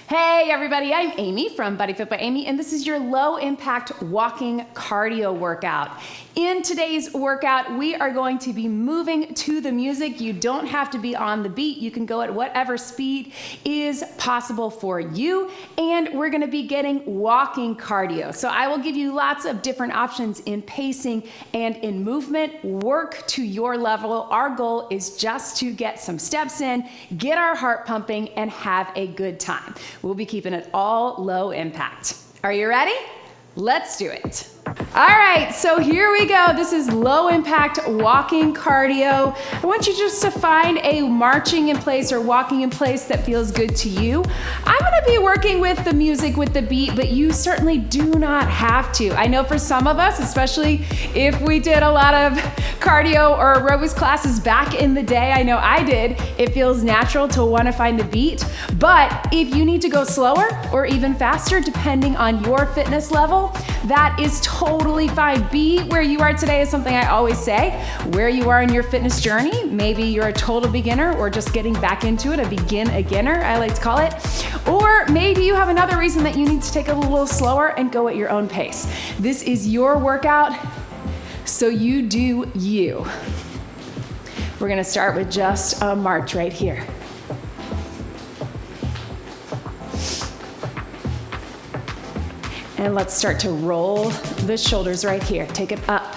Hey everybody, I'm Amy from BodyFit by Amy, and this is your low impact walking cardio workout. In today's workout, we are going to be moving to the music. You don't have to be on the beat. You can go at whatever speed is possible for you, and we're gonna be getting walking cardio. So I will give you lots of different options in pacing and in movement. Work to your level. Our goal is just to get some steps in, get our heart pumping, and have a good time. We'll be keeping it all low impact. Are you ready? Let's do it. All right, so here we go. This is low impact walking cardio. I want you just to find a marching in place or walking in place that feels good to you. I'm gonna be working with the music, with the beat, but you certainly do not have to. I know for some of us, especially if we did a lot of cardio or aerobics classes back in the day, I know I did, it feels natural to wanna find the beat. But if you need to go slower or even faster, depending on your fitness level, that is totally fine. Be where you are today is something I always say. Where you are in your fitness journey, maybe you're a total beginner or just getting back into it, a beginner, I like to call it. Or maybe you have another reason that you need to take it a little slower and go at your own pace. This is your workout, so you do you. We're gonna start with just a march right here. And let's start to roll the shoulders right here. Take it up.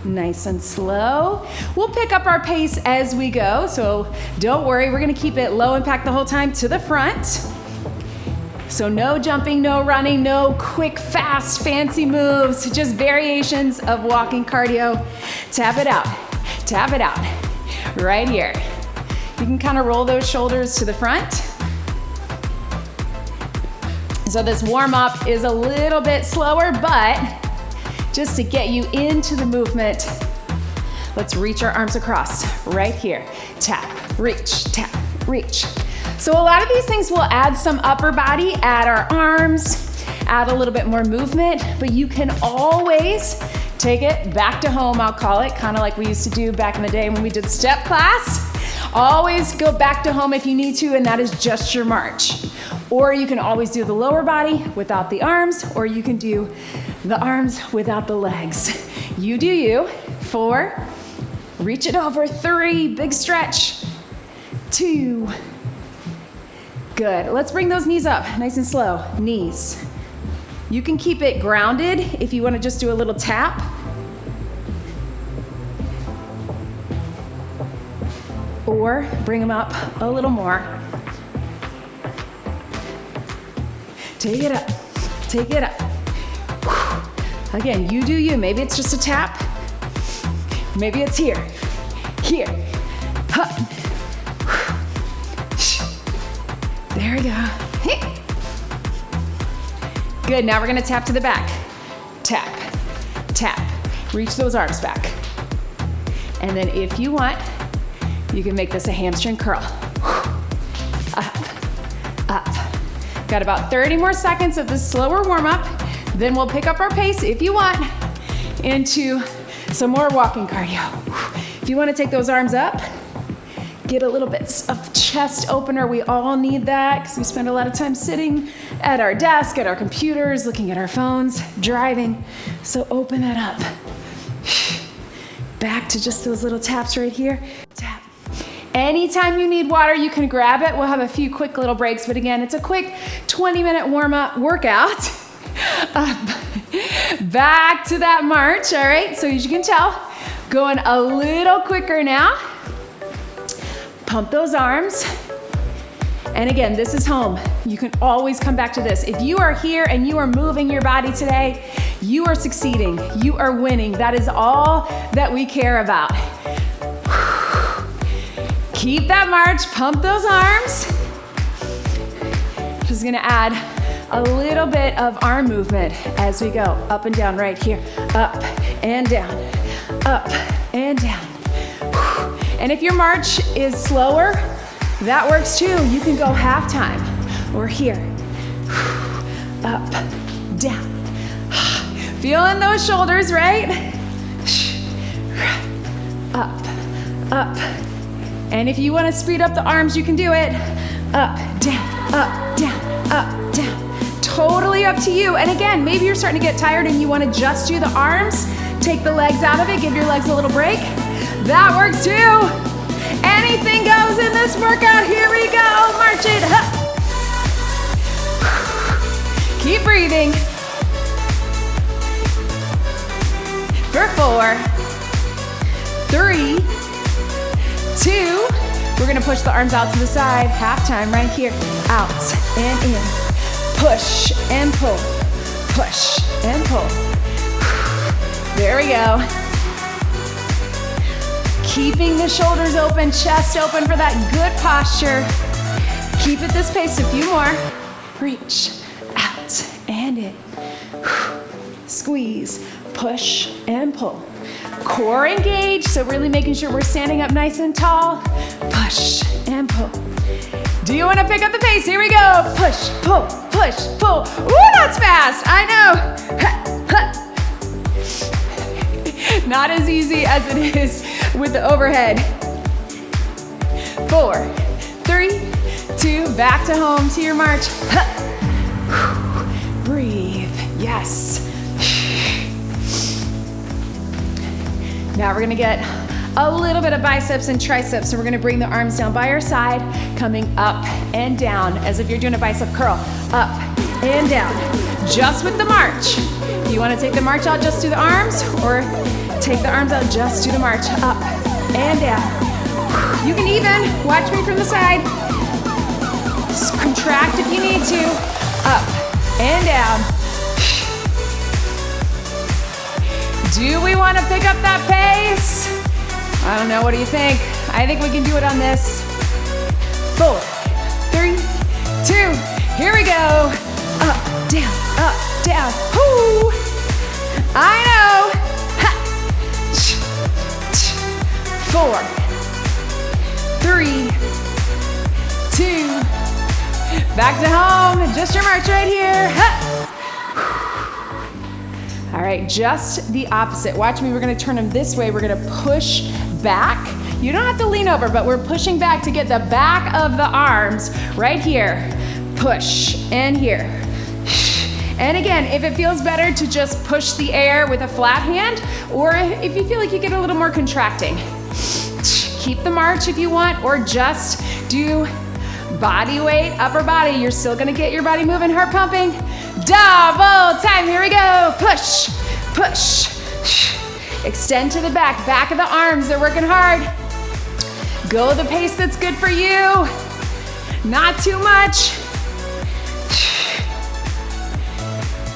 Nice and slow. We'll pick up our pace as we go, so don't worry. We're gonna keep it low impact the whole time to the front. So no jumping, no running, no quick, fast, fancy moves, just variations of walking cardio. Tap it out, right here. You can kind of roll those shoulders to the front. So this warm up is a little bit slower, but just to get you into the movement, let's reach our arms across right here. Tap, reach, reach. So a lot of these things will add some upper body, add our arms, add a little bit more movement, but you can always take it back to home, I'll call it, kind of like we used to do back in the day when we did step class. Always go back to home if you need to, and that is just your march. Or you can always do the lower body without the arms, or you can do the arms without the legs. You do you. 4, reach it over. 3, big stretch. 2, good. Let's bring those knees up, nice and slow. Knees. You can keep it grounded if you want to just do a little tap. Or bring them up a little more. Take it up. Again, you do you. Maybe it's just a tap. Maybe it's here. There we go. Good, now we're gonna tap to the back. Tap. Reach those arms back. And then if you want, you can make this a hamstring curl. Up. Got about 30 more seconds of this slower warm up. Then we'll pick up our pace, if you want, into some more walking cardio. If you want to take those arms up, get a little bit of chest opener. We all need that because we spend a lot of time sitting at our desk, at our computers, looking at our phones, driving. So open that up. Back to just those little taps right here. Tap. Anytime you need water, you can grab it. We'll have a few quick little breaks, but again, it's a quick 20-minute warm-up workout. Back to that march, all right? So as you can tell, going a little quicker now. Pump those arms. And again, this is home. You can always come back to this. If you are here and you are moving your body today, you are succeeding, you are winning. That is all that we care about. Keep that march, pump those arms. Just gonna add a little bit of arm movement as we go up and down right here. Up and down, up and down. And if your march is slower, that works too. You can go half time or here. Up, down. Feeling those shoulders, right? Up. And if you want to speed up the arms, you can do it. Up, down, up, down, up, down. Totally up to you. And again, maybe you're starting to get tired and you want to just do the arms. Take the legs out of it, give your legs a little break. That works too. Anything goes in this workout. Here we go, march it. Keep breathing. For 4, 3, 2, we're gonna push the arms out to the side. Half time right here. Out and in. Push and pull. Push and pull. There we go. Keeping the shoulders open, chest open for that good posture. Keep it this pace, a few more. Reach, out and in. Squeeze, push and pull. Core engaged, so really making sure we're standing up nice and tall. Push and pull. Do you want to pick up the pace? Here we go. Push, pull, push, pull. Ooh, that's fast. I know. Not as easy as it is with the overhead. 4, 3, 2, back to home to your march. Breathe, yes. Now we're gonna get a little bit of biceps and triceps. So we're gonna bring the arms down by our side, coming up and down as if you're doing a bicep curl. Up and down, just with the march. You wanna take the march out, just do the arms, or take the arms out, just do the march. Up and down. You can even, watch me from the side, just contract if you need to. Up and down. Do we want to pick up that pace? I don't know, what do you think? I think we can do it on this. 4, 3, 2, here we go. Up, down, whoo! I know. Ha. 4, 3, 2, back to home. Just your march right here. Ha. All right, just the opposite. Watch me, we're gonna turn them this way. We're gonna push back. You don't have to lean over, but we're pushing back to get the back of the arms right here. Push, and here. And again, if it feels better to just push the air with a flat hand, or if you feel like you get a little more contracting, keep the march if you want, or just do body weight, upper body. You're still gonna get your body moving, heart pumping. Double time, here we go. Push, push. Extend to the back of the arms, they're working hard. Go the pace that's good for you. Not too much.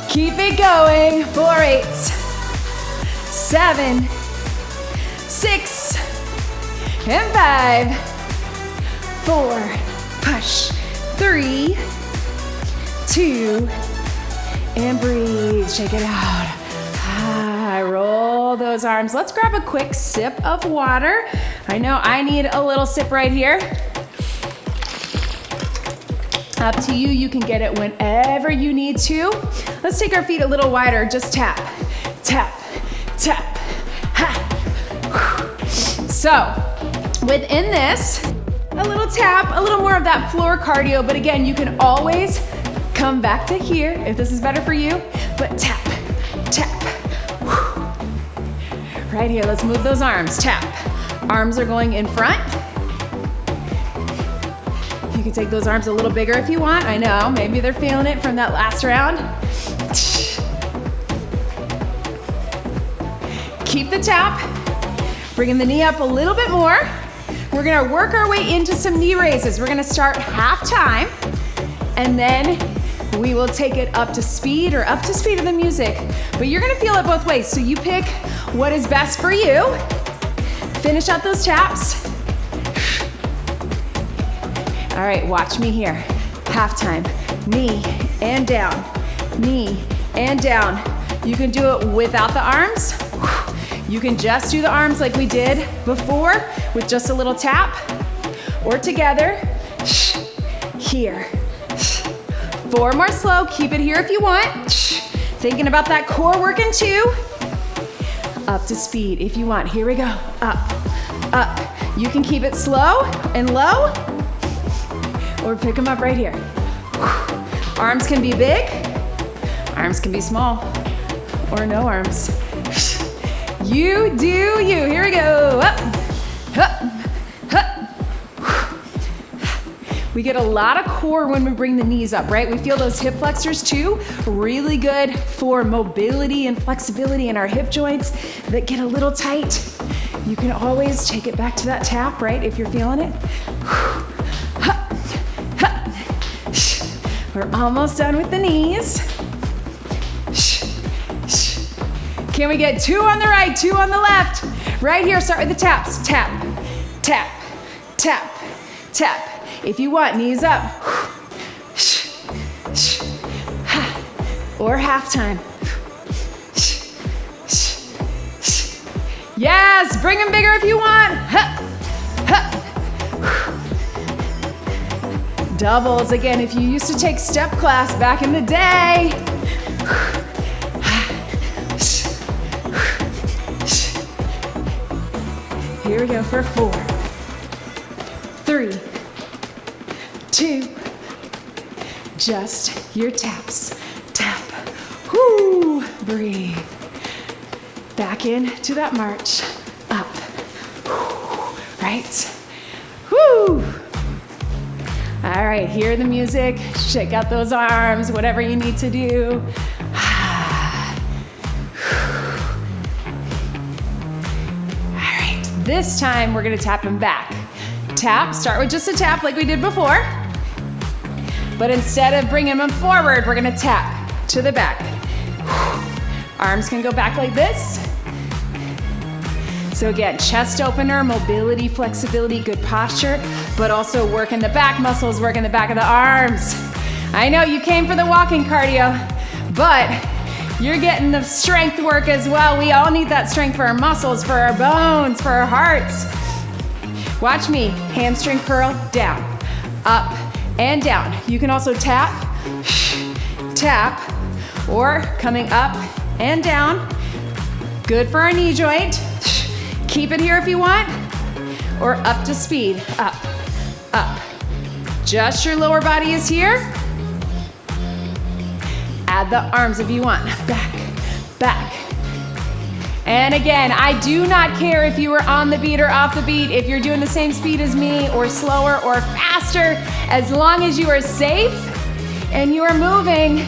Keep it going. 4, 8, 7, 6, and 5, 4, push, 3, 2, and breathe, shake it out. Roll those arms. Let's grab a quick sip of water. I know I need a little sip right here. Up to you, you can get it whenever you need to. Let's take our feet a little wider, just tap, tap, tap, ha. So, within this, a little tap, a little more of that floor cardio, but again, you can always come back to here if this is better for you, but tap, tap. Right here, let's move those arms, tap. Arms are going in front. You can take those arms a little bigger if you want. I know, maybe they're feeling it from that last round. Keep the tap. Bringing the knee up a little bit more. We're gonna work our way into some knee raises. We're gonna start half time, and then we will take it up to speed or up to speed of the music. But you're gonna feel it both ways, so you pick what is best for you. Finish out those taps. All right, watch me here. Half time, knee and down, knee and down. You can do it without the arms. You can just do the arms like we did before with just a little tap, or together, here. 4 more slow, keep it here if you want. Thinking about that core working too. Up to speed if you want, here we go. Up, up. You can keep it slow and low, or pick them up right here. Arms can be big, arms can be small, or no arms. You do you. Here we go. Up, up, up. We get a lot of core when we bring the knees up, right? We feel those hip flexors too. Really good for mobility and flexibility in our hip joints that get a little tight. You can always take it back to that tap, right? If you're feeling it. We're almost done with the knees. Can we get 2 on the right, 2 on the left? Right here, start with the taps. Tap, tap, tap, tap. If you want, knees up. Or halftime. Yes, bring them bigger if you want. Doubles, again, if you used to take step class back in the day. Here we go for 4, 3, 2, just your taps. Tap, whoo, breathe. Back into that march, up, right, whoo. All right, hear the music, shake out those arms, whatever you need to do. This time, we're gonna tap them back. Tap, start with just a tap like we did before. But instead of bringing them forward, we're gonna tap to the back. Arms can go back like this. So again, chest opener, mobility, flexibility, good posture, but also working the back muscles, working the back of the arms. I know you came for the walking cardio, but you're getting the strength work as well. We all need that strength for our muscles, for our bones, for our hearts. Watch me, hamstring curl, down, up, and down. You can also tap, tap, or coming up and down. Good for our knee joint. Keep it here if you want, or up to speed, up, up. Just your lower body is here. Add the arms if you want, back, back. And again, I do not care if you are on the beat or off the beat, if you're doing the same speed as me or slower or faster, as long as you are safe and you are moving,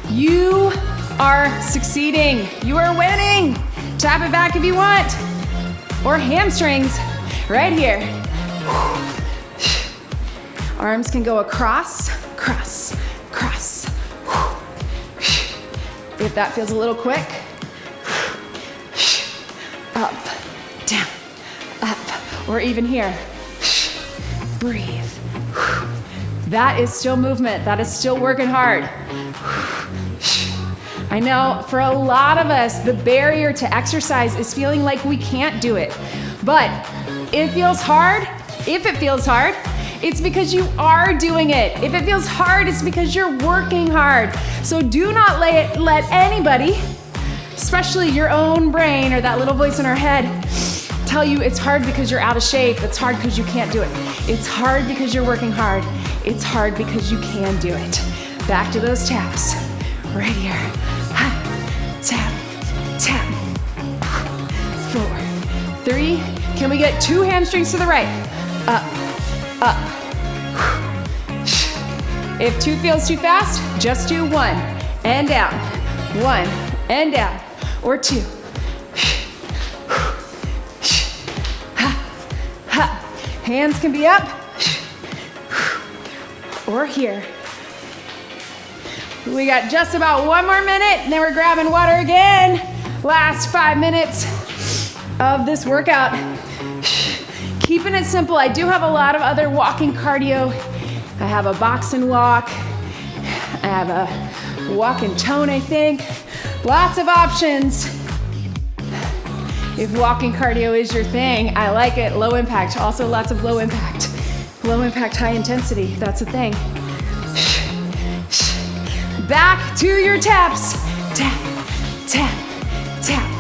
you are succeeding, you are winning. Tap it back if you want, or hamstrings, right here. Arms can go across, cross, cross. If that feels a little quick, up, down, up, or even here, breathe. That is still movement, that is still working hard. I know for a lot of us, the barrier to exercise is feeling like we can't do it. But it feels hard. If it feels hard, it's because you are doing it. If it feels hard, it's because you're working hard. So do not let anybody, especially your own brain or that little voice in our head, tell you it's hard because you're out of shape. It's hard because you can't do it. It's hard because you're working hard. It's hard because you can do it. Back to those taps. Right here. Tap, tap. 4, 3. Can we get 2 hamstrings to the right? Up, up. If 2 feels too fast, just do 1 and down. 1 and down. Or 2. Hands can be up or here. We got just about 1 more minute, and then we're grabbing water again. Last 5 minutes of this workout. Keeping it simple. I do have a lot of other walking cardio. I have a box and walk. I have a walk and tone, I think. Lots of options. If walking cardio is your thing, I like it. Low impact, also lots of low impact. Low impact, high intensity, that's a thing. Back to your taps. Tap, tap, tap.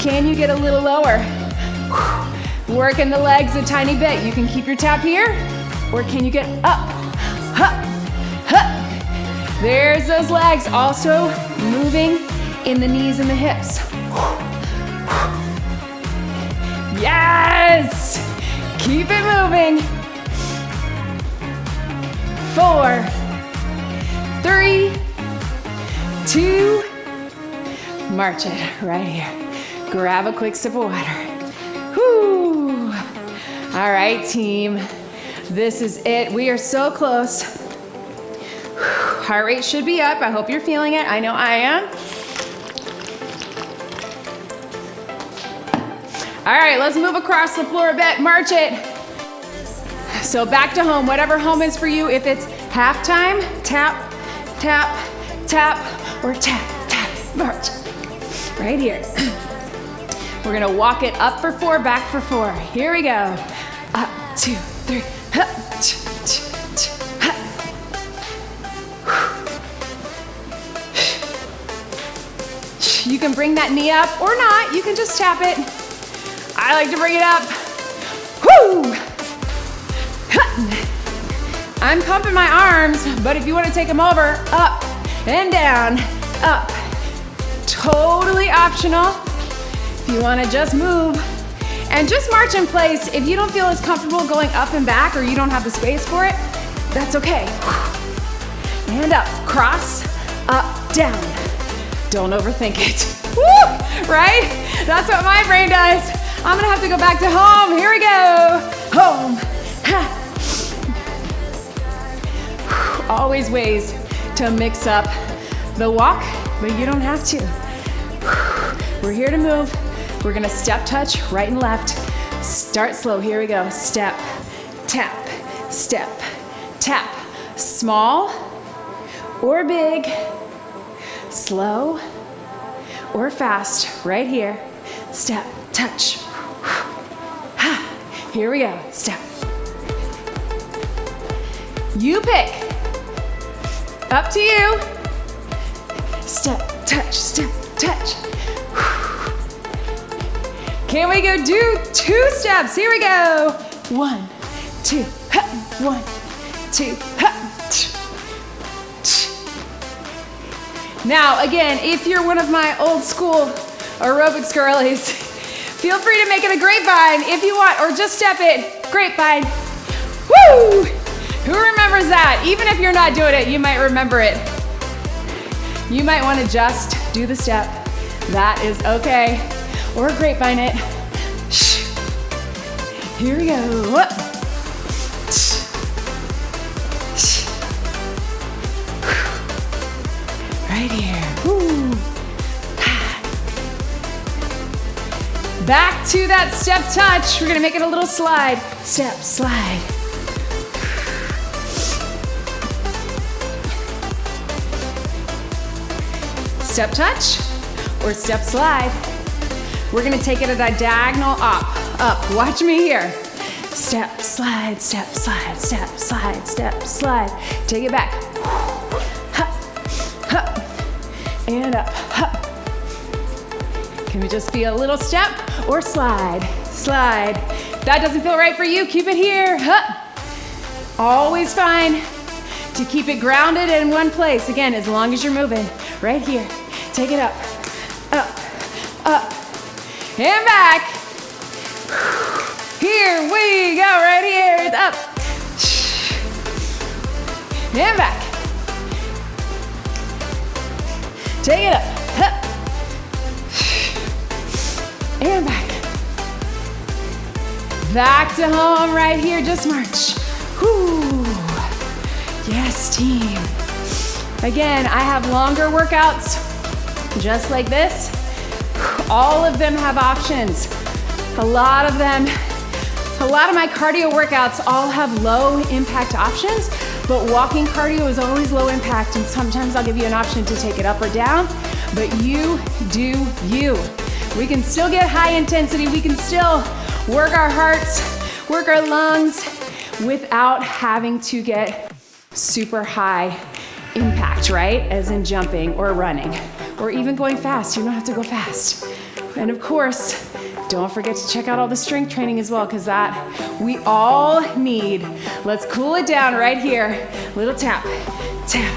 Can you get a little lower? Working the legs a tiny bit. You can keep your tap here, or can you get up? There's those legs also moving in the knees and the hips. Yes! Keep it moving. 4, 3, 2, march it right here. Grab a quick sip of water. Whoo! All right, team. This is it. We are so close. Heart rate should be up. I hope you're feeling it. I know I am. All right, let's move across the floor a bit. March it. So back to home, whatever home is for you. If it's halftime, tap, tap, tap, or tap, tap, march. Right here. We're gonna walk it up for 4, back for 4. Here we go. Up, 2, 3. You can bring that knee up or not. You can just tap it. I like to bring it up. Woo! I'm pumping my arms, but if you want to take them over, up and down, up. Totally optional. If you want to just move and just march in place, if you don't feel as comfortable going up and back or you don't have the space for it, that's okay. And up, cross, up, down. Don't overthink it. Woo! Right? That's what my brain does. I'm gonna have to go back to home. Here we go. Home. Ha. Always ways to mix up the walk, but you don't have to. We're here to move. We're gonna step touch right and left. Start slow. Here we go. Step, tap, step, tap. Small or big. Slow or fast, right here. Step, touch. Here we go, step. You pick. Up to you. Step, touch. Can we go do 2 steps? Here we go. 1, 2, 1, 2, Now, again, if you're one of my old school aerobics girlies, feel free to make it a grapevine if you want, or just step it. Grapevine. Woo! Who remembers that? Even if you're not doing it, you might remember it. You might want to just do the step. That is okay. Or grapevine it. Here we go. Right here. Woo. Back to that step touch. We're gonna make it a little slide. Step, slide. Step touch or step slide. We're gonna take it at a diagonal up. Watch me here. Step, slide, step, slide, step, slide, step, slide. Take it back. And up. Can we just feel a little step or slide? Slide. If that doesn't feel right for you, keep it here. Always fine to keep it grounded in one place. Again, as long as you're moving. Right here. Take it up, and back. Here we go, right here, up, and back. Take it up, and back. Back to home right here, just march. Whoo. Yes, team. Again, I have longer workouts just like this. All of them have options. A lot of my cardio workouts all have low impact options, but walking cardio is always low impact, and sometimes I'll give you an option to take it up or down, but you do you. We can still get high intensity, we can still work our hearts, work our lungs without having to get super high impact, right? As in jumping or running or even going fast. You don't have to go fast. And of course, Don't forget to check out all the strength training as well, because that we all need. Let's cool it down right here. Little tap, tap.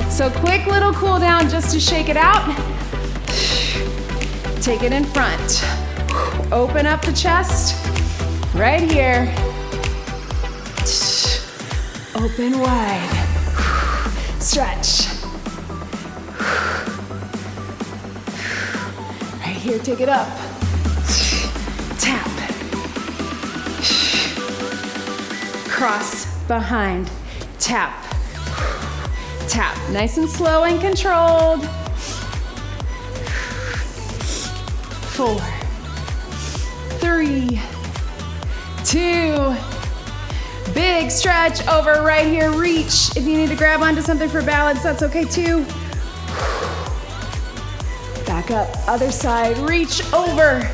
So quick little cool down just to shake it out. Take it in front. Open up the chest right here. Open wide. Stretch. Right here, take it up. Tap. Cross behind. Tap. Tap. Nice and slow and controlled. 4, 3, 2. Big stretch over right here. Reach. If you need to grab onto something for balance, that's okay too. Back up, other side. Reach over.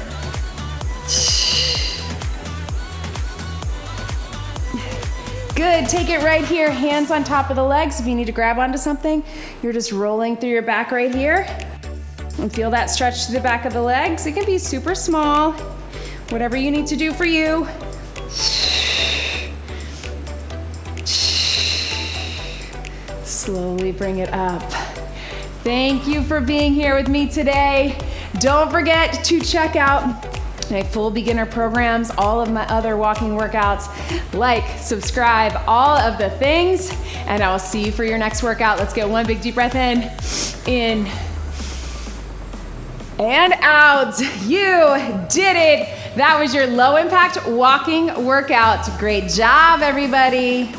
Good. Take it right here. Hands on top of the legs. If you need to grab onto something, you're just rolling through your back right here. And feel that stretch to the back of the legs. It can be super small. Whatever you need to do for you. Slowly bring it up. Thank you for being here with me today. Don't forget to check out my full beginner programs, all of my other walking workouts. Like, subscribe, all of the things, and I will see you for your next workout. Let's get one big deep breath in, and out. You did it. That was your low impact walking workout. Great job, everybody.